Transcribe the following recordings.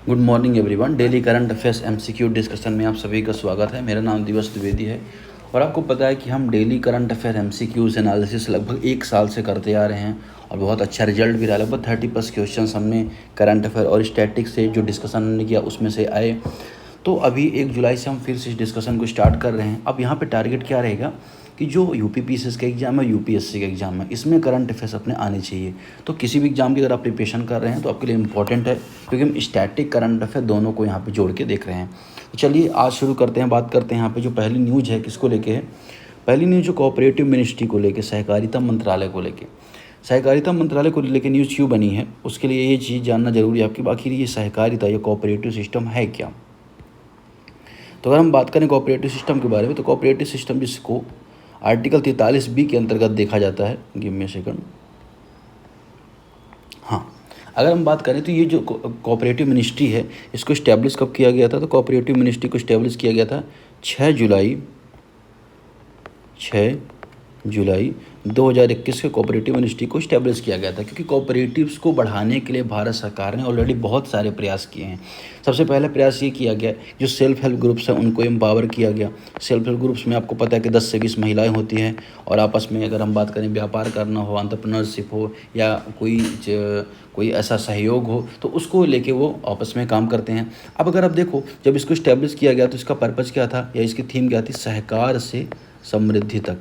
Good morning everyone. Daily current affairs MCQ discussion में आप सभी का स्वागत है। मेरा नाम दिवस द्विवेदी है और आपको पता है कि हम daily current affair MCQs analysis लगभग 1 साल से करते आ रहे हैं और बहुत अच्छा रिजल्ट भी रहा। लगभग 30+ क्वेश्चन हमने करंट अफेयर और स्टैटिक्स से जो डिस्कशन हमने किया उसमें से आए। तो अभी 1 जुलाई से हम फिर से इस डिस्कशन को स्टार्ट कर रहे हैं। अब यहाँ पे टारगेट क्या रहेगा कि जो यूपीपीसीएस का एग्ज़ाम है, यूपीएससी का एग्ज़ाम है, इसमें करंट अफेयर्स अपने आने चाहिए। तो किसी भी एग्ज़ाम की अगर आप प्रिपरेशन कर रहे हैं तो आपके लिए इंपॉर्टेंट है, क्योंकि हम स्टैटिक करंट अफेयर दोनों को यहाँ पे जोड़ के देख रहे हैं। तो चलिए आज शुरू करते हैं। बात करते हैं यहाँ पे जो पहली न्यूज़ है किसको लेके है। पहली न्यूज़ जो कोऑपरेटिव मिनिस्ट्री को लेके, सहकारिता मंत्रालय को लेके, सहकारिता मंत्रालय को लेकर न्यूज़ क्यों बनी है उसके लिए ये चीज़ जानना जरूरी है आपकी। बाकी ये सहकारिता या कोऑपरेटिव सिस्टम है क्या। तो अगर हम बात करें कोऑपरेटिव सिस्टम के बारे में, तो कोऑपरेटिव सिस्टम जिसको आर्टिकल 43B के अंतर्गत देखा जाता है। Give me a second. हाँ, अगर हम बात करें तो ये जो कोऑपरेटिव मिनिस्ट्री है इसको इस्टेब्लिश कब किया गया था। तो कोऑपरेटिव मिनिस्ट्री को इस्टेब्लिश किया गया था 6 जुलाई 2021 के कोऑपरेटिव मिनिस्ट्री को इस्टेब्लिश किया गया था, क्योंकि कोऑपरेटिव्स को बढ़ाने के लिए भारत सरकार ने ऑलरेडी बहुत सारे प्रयास किए हैं। सबसे पहले प्रयास ये किया गया जो सेल्फ हेल्प ग्रुप्स हैं उनको एम्पावर किया गया। सेल्फ हेल्प ग्रुप्स में आपको पता है कि 10 से 20 महिलाएं होती हैं और आपस में अगर हम बात करें व्यापार करना हो, एंटरप्रेन्योरशिप हो या कोई ऐसा सहयोग हो तो उसको लेके वो आपस में काम करते हैं। अब अगर आप देखो जब इसको इस्टेब्लिश किया गया तो इसका पर्पज़ क्या था या इसकी थीम क्या थी, सहकार से समृद्धि तक।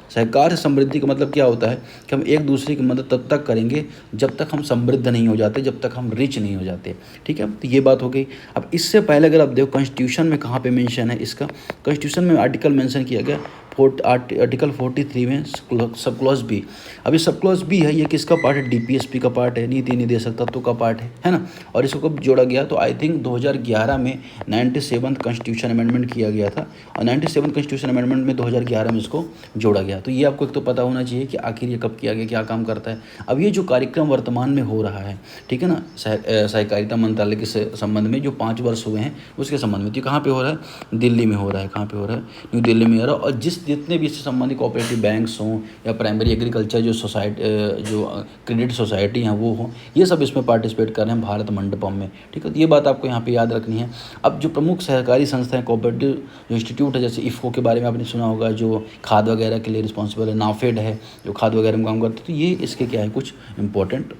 सहकार से समृद्धि का मतलब क्या होता है कि हम एक दूसरे की मदद तब तक करेंगे जब तक हम समृद्ध नहीं हो जाते, जब तक हम रिच नहीं हो जाते। ठीक है, तो ये बात हो गई। अब इससे पहले अगर आप देखो कॉन्स्टिट्यूशन में कहाँ पे मेंशन है इसका, कॉन्स्टिट्यूशन में आर्टिकल मेंशन किया गया आर्टिकल 43 में सब क्लॉज बी। अभी सब क्लॉज बी है, ये किसका पार्ट है, डीपीएसपी का पार्ट है, नीति निर्देशक तत्व का पार्ट है ना। और इसको कब जोड़ा गया तो आई थिंक 2011 में 97 कॉन्स्टिट्यूशन अमेंडमेंट किया गया था और 97 कॉन्स्टिट्यूशन अमेंडमेंट में 2011 में इसको जोड़ा गया। तो ये आपको एक तो पता होना चाहिए कि आखिर ये कब किया गया, क्या काम करता है। अब ये जो कार्यक्रम वर्तमान में हो रहा है, ठीक है ना, सहकारिता मंत्रालय के संबंध में जो 5 वर्ष हुए हैं उसके संबंध में, तो कहाँ पे हो रहा है, दिल्ली में हो रहा है। कहाँ पे हो रहा है, न्यू दिल्ली में हो रहा है। और जितने भी इससे संबंधित कोऑपरेटिव बैंक्स हों या प्राइमरी एग्रीकल्चर जो क्रेडिट सोसाइटी हैं वो हों, ये सब इसमें पार्टिसिपेट कर रहे हैं भारत मंडपम में। ठीक है, तो ये बात आपको यहाँ पे याद रखनी है। अब जो प्रमुख सहकारी संस्थाएं कोऑपरेटिव जो इंस्टीट्यूट है, जैसे इफ़को के बारे में आपने सुना होगा जो खाद वगैरह के लिए रिस्पॉन्सिबल है, नाफेड है जो खाद वगैरह में काम करते हैं, तो ये इसके क्या है कुछ इंपॉर्टेंट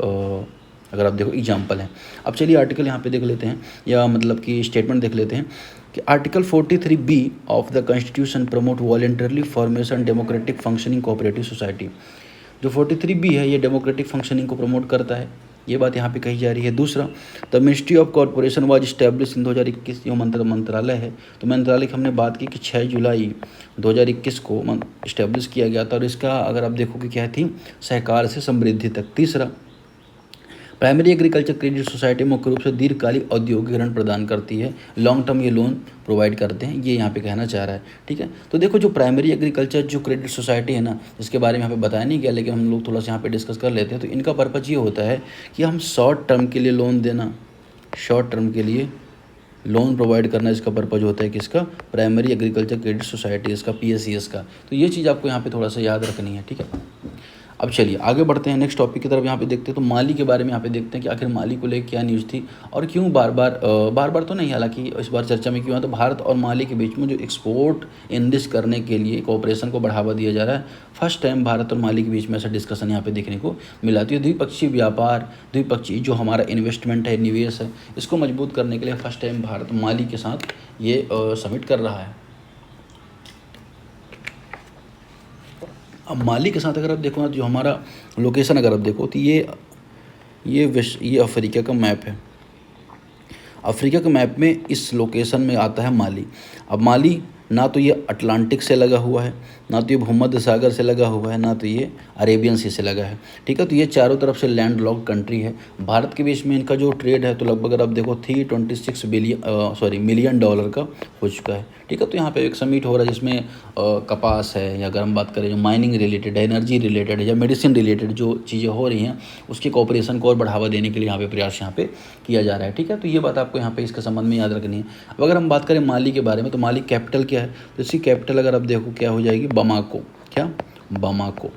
अगर आप देखो एग्जाम्पल हैं। अब चलिए आर्टिकल यहाँ पे देख लेते हैं या मतलब कि स्टेटमेंट देख लेते हैं कि article 43B of the constitution promote voluntarily formation democratic functioning cooperative society. जो 43B है ये डेमोक्रेटिक फंक्शनिंग को प्रमोट करता है, ये बात यहाँ पे कही जा रही है। दूसरा, the ministry of corporation was establish in 2021, जो मंत्रालय है तो मंत्रालय की हमने बात की कि 6 जुलाई 2021 को इस्टेब्लिश किया गया था और इसका अगर आप देखोगे क्या थी, सहकार से समृद्धि तक। तीसरा, प्राइमरी एग्रीकल्चर क्रेडिट सोसाइटी मुख्य रूप से दीर्घकालिक औद्योगिक ऋण प्रदान करती है, लॉन्ग टर्म ये लोन प्रोवाइड करते हैं, ये यहाँ पे कहना चाह रहा है। ठीक है, तो देखो जो प्राइमरी एग्रीकल्चर जो क्रेडिट सोसाइटी है ना, जिसके बारे में यहाँ पे बताया नहीं गया लेकिन हम लोग थोड़ा सा यहाँ पे डिस्कस कर लेते हैं, तो इनका पर्पज़ ये होता है कि हम शॉर्ट टर्म के लिए लोन देना, शॉर्ट टर्म के लिए लोन प्रोवाइड करना, इसका पर्पज़ होता है कि इसका प्राइमरी एग्रीकल्चर क्रेडिट सोसाइटी इसका PSCS का। तो ये चीज़ आपको यहाँ पे थोड़ा सा याद रखनी है। ठीक है, अब चलिए आगे बढ़ते हैं नेक्स्ट टॉपिक की तरफ। यहाँ पे देखते हैं तो माली के बारे में यहाँ पे देखते हैं कि आखिर माली को लेकर क्या न्यूज़ थी और क्यों बार बार तो नहीं, हालांकि इस बार चर्चा में क्यों है तो भारत और माली के बीच में जो एक्सपोर्ट इनरिच करने के लिए कोऑपरेशन को बढ़ावा दिया जा रहा है। फर्स्ट टाइम भारत और माली के बीच में ऐसा डिस्कसन यहाँ पे देखने को मिला। तो द्विपक्षीय व्यापार, द्विपक्षीय जो हमारा इन्वेस्टमेंट है, निवेश है, इसको मजबूत करने के लिए फर्स्ट टाइम भारत माली के साथ ये समिट कर रहा है। अब माली के साथ अगर आप देखो ना, जो हमारा लोकेशन अगर आप देखो तो ये अफ्रीका का मैप है। अफ्रीका के मैप में इस लोकेशन में आता है माली। अब माली ना तो ये अटलांटिक से लगा हुआ है, ना तो ये भूमध्य सागर से लगा हुआ है, ना तो ये अरेबियन सी से लगा है। ठीक है, तो ये चारों तरफ से लैंड लॉक्ड कंट्री है। भारत के बीच में इनका जो ट्रेड है तो लगभग अगर आप देखो 326 मिलियन डॉलर का हो चुका है। ठीक है, तो यहाँ पे एक समिट हो रहा है जिसमें कपास है या अगर हम बात करें जो माइनिंग रिलेटेड, एनर्जी रिलेटेड या मेडिसिन रिलेटेड जो चीज़ें हो रही हैं उसकी कोऑपरेशन को और बढ़ावा देने के लिए यहाँ पे प्रयास यहाँ पे किया जा रहा है। ठीक है, तो ये बात आपको यहाँ पे इसके संबंध में याद रखनी है। अब अगर हम बात करें माली के बारे में तो माली कैपिटल क्या है, तो इसकी कैपिटल अगर आप देखो क्या हो जाएगी, बमाको। क्या, बमाको।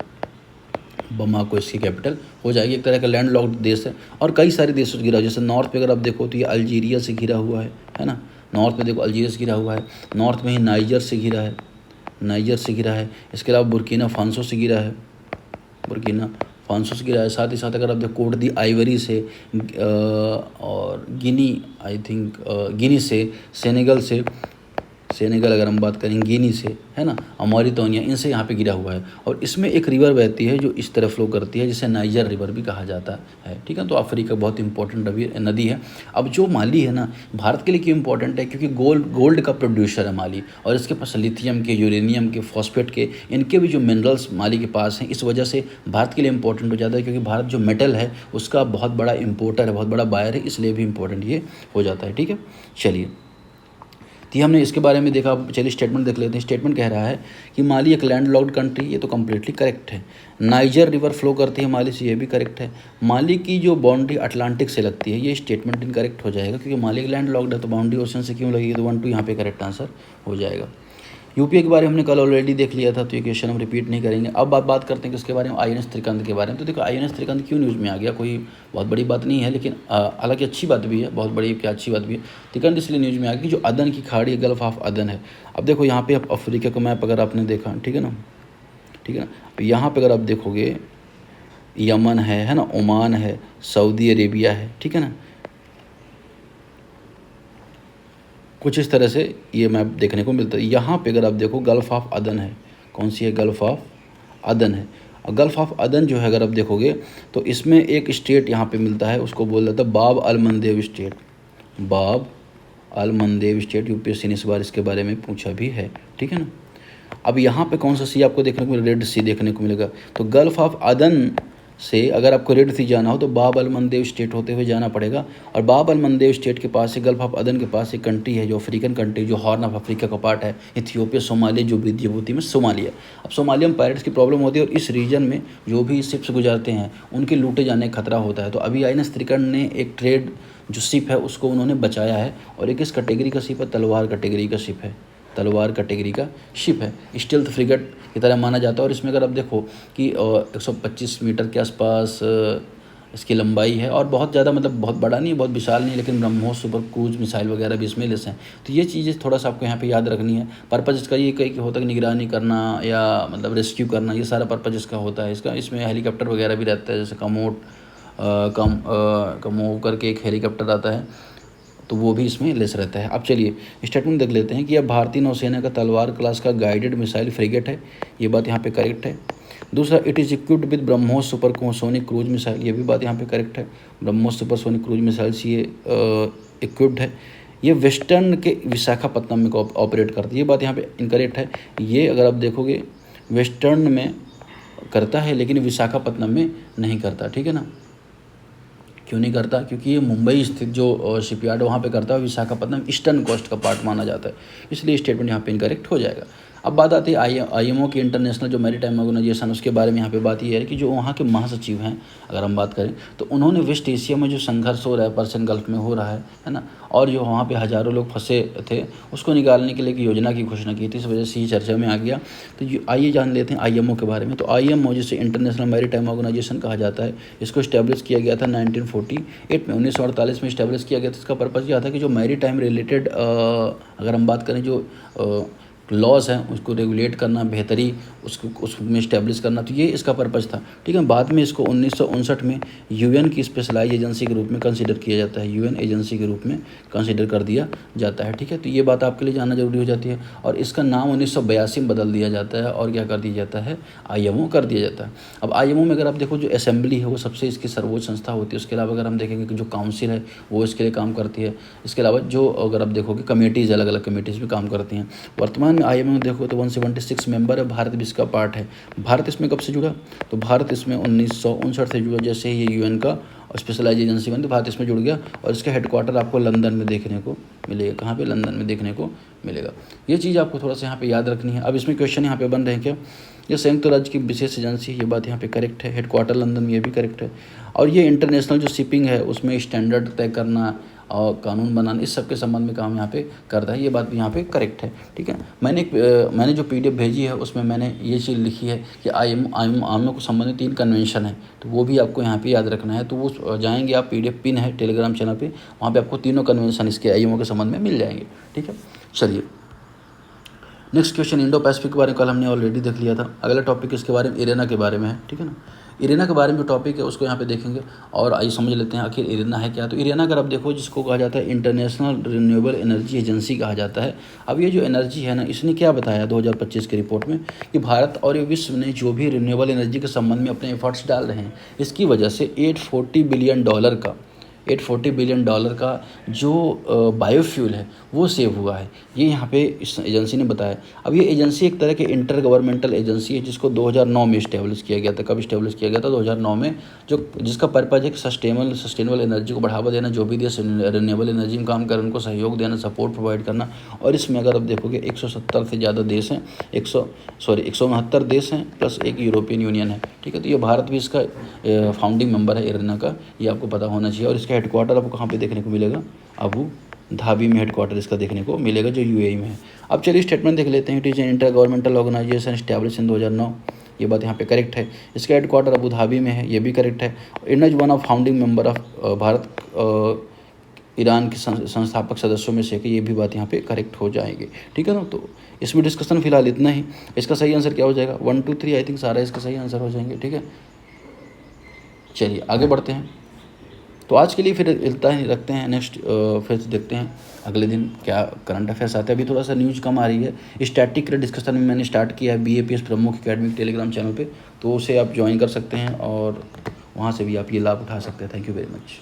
बमाको इसकी कैपिटल हो जाएगी। एक तरह का लैंड लॉक्ड देश है और कई सारे देशों से घिरा, जैसे नॉर्थ पे अगर आप देखो तो ये अल्जीरिया से घिरा हुआ है ना। नॉर्थ में देखो अल्जीरिया से घिरा हुआ है, नॉर्थ में ही नाइजर से घिरा है, नाइजर से घिरा है। इसके अलावा बुर्किना फासो से घिरा है, बुर्किना फासो से घिरा है। साथ ही साथ अगर आप देखो कोट दी आइवरी से और गिनी, आई थिंक गिनी से, सेनेगल से, सेनेगल अगर हम बात करें गिनी से, है ना, और मॉरिटानिया, इनसे यहाँ पे गिरा हुआ है। और इसमें एक रिवर बहती है जो इस तरह फ्लो करती है, जिसे नाइजर रिवर भी कहा जाता है, ठीक है। तो अफ्रीका बहुत इंपॉर्टेंट नदी है। अब जो माली है ना, भारत के लिए क्यों इंपॉर्टेंट है, क्योंकि गोल्ड का प्रोड्यूसर है माली, और इसके पास लिथियम के, यूरेनियम के, फॉस्फेट के, इनके भी जो मिनरल्स माली के पास हैं। इस वजह से भारत के लिए इंपॉर्टेंट हो जाता है, क्योंकि भारत जो मेटल है उसका बहुत बड़ा इम्पोर्टर है, बहुत बड़ा बायर है, इसलिए भी इंपॉर्टेंट ये हो जाता है, ठीक है। चलिए, तो हमने इसके बारे में देखा। चलिए स्टेटमेंट देख लेते हैं। स्टेटमेंट कह रहा है कि माली एक लैंड लॉक्ड कंट्री, ये तो कम्प्लीटली करेक्ट है। नाइजर रिवर फ्लो करती है माली से, ये भी करेक्ट है। माली की जो बाउंड्री अटलांटिक से लगती है, ये स्टेटमेंट इनकरेक्ट हो जाएगा, क्योंकि माली एक लैंड लॉक्ड है तो बाउंड्री ओशन से क्यों लगेगी, तो 1 2 यहाँ पे करेक्ट आंसर हो जाएगा। यूपीए के बारे में हमने कल ऑलरेडी देख लिया था, तो ये क्वेश्चन हम रिपीट नहीं करेंगे। अब बात करते हैं कि उसके बारे में, आईएनएस त्रिकंद के बारे में। तो देखो आईएनएस त्रिकंद क्यों न्यूज़ में आ गया, कोई बहुत बड़ी बात नहीं है, लेकिन हालांकि अच्छी बात भी है, बहुत बड़ी क्या अच्छी बात भी है। त्रिकंद इसलिए न्यूज़ में आ गई जो अदन की खाड़ी, गल्फ ऑफ अदन है। अब देखो यहाँ पे अब अफ्रीका का मैप अगर आपने देखा, ठीक है ना, ठीक है ना, यहाँ पर अगर आप देखोगे यमन है ना, ओमान है, सऊदी अरेबिया है, ठीक है ना, कुछ इस तरह से ये मैप देखने को मिलता है। यहाँ पे अगर आप देखो गल्फ़ ऑफ अदन है, कौन सी है, गल्फ़ ऑफ अदन है। और गल्फ़ ऑफ अदन जो है अगर आप देखोगे तो इसमें एक स्टेट यहाँ पे मिलता है, उसको बोल जाता है बाब अल मंदेब स्टेट, बाब अल मंदेब स्टेट। यूपीएससी ने इस बार इसके बारे में पूछा भी है, ठीक है ना। अब यहाँ पे कौन सा सी आपको देखने को मिलेगा, रेड सी देखने को मिलेगा। तो गल्फ़ ऑफ अदन से अगर आपको रेड सी जाना हो तो बाब अल मंदेब स्टेट होते हुए जाना पड़ेगा। और बाब अल मंदेब स्टेट के पास से, गल्फ ऑफ अदन के पास एक कंट्री है जो अफ्रीकन कंट्री, जो हॉर्न ऑफ अफ्रीका का पार्ट है, इथियोपिया, सोमालिया, जो जिबूती में सोमालिया। अब सोमालिया में पायरेट्स की प्रॉब्लम होती है, और इस रीजन में जो भी शिप्स गुजरते हैं उनके लूटे जाने का खतरा होता है। तो अभी आईएनएस त्रिकंड ने एक ट्रेड जो शिप है उसको उन्होंने बचाया है, और एक इस कैटेगरी का शिप है, तलवार कैटेगरी का शिप है, तलवार कैटेगरी का शिप है, स्टील्थ फ्रिगेट की तरह माना जाता है। और इसमें अगर आप देखो कि 125 मीटर के आसपास इसकी लंबाई है, और बहुत ज़्यादा मतलब बहुत बड़ा नहीं है, बहुत विशाल नहीं है, लेकिन ब्रह्मोस सुपर क्रूज मिसाइल वगैरह भी इसमें लेस हैं। तो ये चीज़ें थोड़ा सा आपको यहाँ पे याद रखनी है। पर्पज़ इसका ये कहीं होता है कि निगरानी करना या मतलब रेस्क्यू करना, ये सारा पर्पज़ इसका होता है। इसका इसमें हेलीकॉप्टर वगैरह भी रहता है, जैसे कमो करके एक हेलीकॉप्टर आता है, तो वो भी इसमें लेस रहता है। अब चलिए स्टेटमेंट देख लेते हैं कि अब भारतीय नौसेना का तलवार क्लास का गाइडेड मिसाइल फ्रिगेट है, ये बात यहाँ पे करेक्ट है। दूसरा, it is equipped with BrahMos supersonic cruise missile, ये भी बात यहाँ पे करेक्ट है। ब्रह्मोस सुपरसोनिक क्रूज मिसाइल से ये इक्विप्ड है। ये वेस्टर्न के विशाखापट्टनम में ऑपरेट करती है, ये बात यहाँ पे इनकरेक्ट है। ये अगर आप देखोगे वेस्टर्न में करता है, लेकिन विशाखापट्टनम में नहीं करता, ठीक है ना। क्यों नहीं करता, क्योंकि ये मुंबई स्थित जो शिपयार्ड वहाँ पे करता है, विशाखापट्टनम ईस्टर्न कोस्ट का पार्ट माना जाता है, इसलिए स्टेटमेंट यहाँ पे इनकरेक्ट हो जाएगा। अब बात आती है आईएमओ की, इंटरनेशनल जो मैरीटाइम ऑर्गेनाइजेशन, उसके बारे में यहाँ पे बात ये है कि जो वहाँ के महासचिव हैं अगर हम बात करें, तो उन्होंने वेस्ट एशिया में जो संघर्ष हो रहा है, पर्शियन गल्फ में हो रहा है ना, और जो वहाँ पे हज़ारों लोग फंसे थे, उसको निकालने के लिए एक योजना की घोषणा की थी। इस वजह से ये चर्चा में आ गया। तो आइए जान लेते हैं आईएमओ के बारे में। तो आईएमओ जिसे इंटरनेशनल मैरीटाइम ऑर्गेनाइजेशन कहा जाता है, इसको इस्टेब्लिश किया गया था 1948 में, 1948 में इस्टेब्लिश किया गया था। इसका पर्पज़ यह था कि जो मैरीटाइम रिलेटेड अगर हम बात करें जो लॉज हैं उसको रेगुलेट करना, बेहतरी उसमें इस्टेब्लिश करना, तो ये इसका पर्पज़ था, ठीक है। बाद में इसको 1959 में यूएन की स्पेशलाइज एजेंसी के रूप में कंसीडर किया जाता है, यूएन एजेंसी के रूप में कंसीडर कर दिया जाता है, ठीक है। तो ये बात आपके लिए जानना जरूरी हो जाती है। और इसका नाम 1982 में बदल दिया जाता है, और क्या कर दिया जाता है, आईएमओ कर दिया जाता है। अब आईएमओ में अगर आप देखो जो असेंबली है वो सबसे इसकी सर्वोच्च संस्था होती है। उसके अलावा अगर हम देखेंगे कि जो काउंसिल है वो इसके लिए काम करती है। इसके अलावा जो अगर आप देखोगे कमेटीज़, अलग अलग कमेटीज़ भी काम करती हैं। वर्तमान में आईएमओ में देखो तो 176 मेंबर है, भारत भी इसका पार्ट है। भारत इसमें कब से जुड़ा, तो भारत इसमें 1959 से जुड़ा। जैसे ही ये यूएन का स्पेशलाइज एजेंसी बनी तो भारत इसमें जुड़ गया, और इसका हेडक्वार्टर आपको लंदन में देखने को मिलेगा। कहाँ पे, लंदन में देखने को मिलेगा। ये चीज़ आपको थोड़ा सा यहाँ पे याद रखनी है। अब इसमें क्वेश्चन यहाँ पे बन रहे हैं क्या, ये संयुक्त राज्य की विशेष एजेंसी है, ये बात यहाँ पे करेक्ट है। हेडक्वार्टर लंदन में, ये भी करेक्ट है। और ये इंटरनेशनल जो शिपिंग है उसमें स्टैंडर्ड तय करना और कानून बनाना, इस सब के संबंध में काम यहाँ पे करता है। ये बात भी यहाँ पे करेक्ट है, ठीक है। मैंने जो PDF भेजी है उसमें मैंने ये चीज़ लिखी है कि IMO को संबंधित 3 कन्वेंशन है, तो वो भी आपको यहाँ पे याद रखना है। तो वो जाएंगे आप, PDF पिन है टेलीग्राम चैनल पे, वहाँ पे आपको तीनों कन्वेंशन इसके IMO के संबंध में मिल जाएंगे, ठीक है। चलिए नेक्स्ट क्वेश्चन, इंडो पैसिफिक के बारे में कल हमने ऑलरेडी देख लिया था। अगला टॉपिक इसके बारे में इरेना के बारे में है, ठीक है ना। इरेना के बारे में जो टॉपिक है उसको यहाँ पे देखेंगे और आइए समझ लेते हैं आखिर इरेना है क्या। तो इरेना अगर आप देखो, जिसको कहा जाता है इंटरनेशनल रिन्यूएबल एनर्जी एजेंसी कहा जाता है। अब ये जो एनर्जी है ना, इसने क्या बताया 2025 की रिपोर्ट में कि भारत और विश्व ने जो भी रिन्यूएबल एनर्जी के संबंध में अपने एफर्ट्स डाल रहे हैं, इसकी वजह से $840 बिलियन का जो बायोफ्यूल है वो सेव हुआ है। ये यहाँ पे इस एजेंसी ने बताया। अब ये एजेंसी एक तरह की इंटर गवर्नमेंटल एजेंसी है, जिसको 2009 में इस्टेब्लिश किया गया था। कब इस्टेब्लिश किया गया था? 2009 में। जिसका पर्पज़ है कि सस्टेनेबल एनर्जी को बढ़ावा देना, जो भी देश रिन्यूएबल एनर्जी में काम कर उनको सहयोग देना, सपोर्ट प्रोवाइड करना। और इसमें अगर आप देखोगे 170 से ज़्यादा देश हैं, 169 देश हैं प्लस एक यूरोपियन यूनियन है, ठीक है। तो ये भारत भी इसका फाउंडिंग मेंबर है इरेना का, ये आपको पता होना चाहिए। और इसका हेडक्वार्टर आपको कहाँ पे देखने को मिलेगा? अबू धाबी में हेडक्वार्टर इसका देखने को मिलेगा, जो UAE में है। अब चलिए स्टेटमेंट देख लेते हैं। It is an inter governmental organisation establish in 2009, ये बात यहाँ पे करेक्ट है। इसका हेडक्वार्टर अबू धाबी में है, ये भी करेक्ट है। Indo is one of founding member of Bharat Iran के संस्थापक सदस्यों में से कि ये भी बात यहाँ पे करेक्ट हो जाएगी, ठीक है ना। तो इसमें डिस्कशन फिलहाल इतना ही। इसका सही आंसर क्या हो जाएगा? 1 2 3 आई थिंक सारा इसका सही आंसर हो जाएंगे, ठीक है। चलिए आगे बढ़ते हैं। तो आज के लिए फिर इतना ही रखते हैं। नेक्स्ट फिर देखते हैं अगले दिन क्या करंट अफेयर्स आते हैं। अभी थोड़ा सा न्यूज़ कम आ रही है। स्टैटिक डिस्कशन में मैंने स्टार्ट किया है BAPS प्रमुख एकेडमिक टेलीग्राम चैनल पे, तो उसे आप ज्वाइन कर सकते हैं और वहाँ से भी आप ये लाभ उठा सकते हैं। Thank you very much.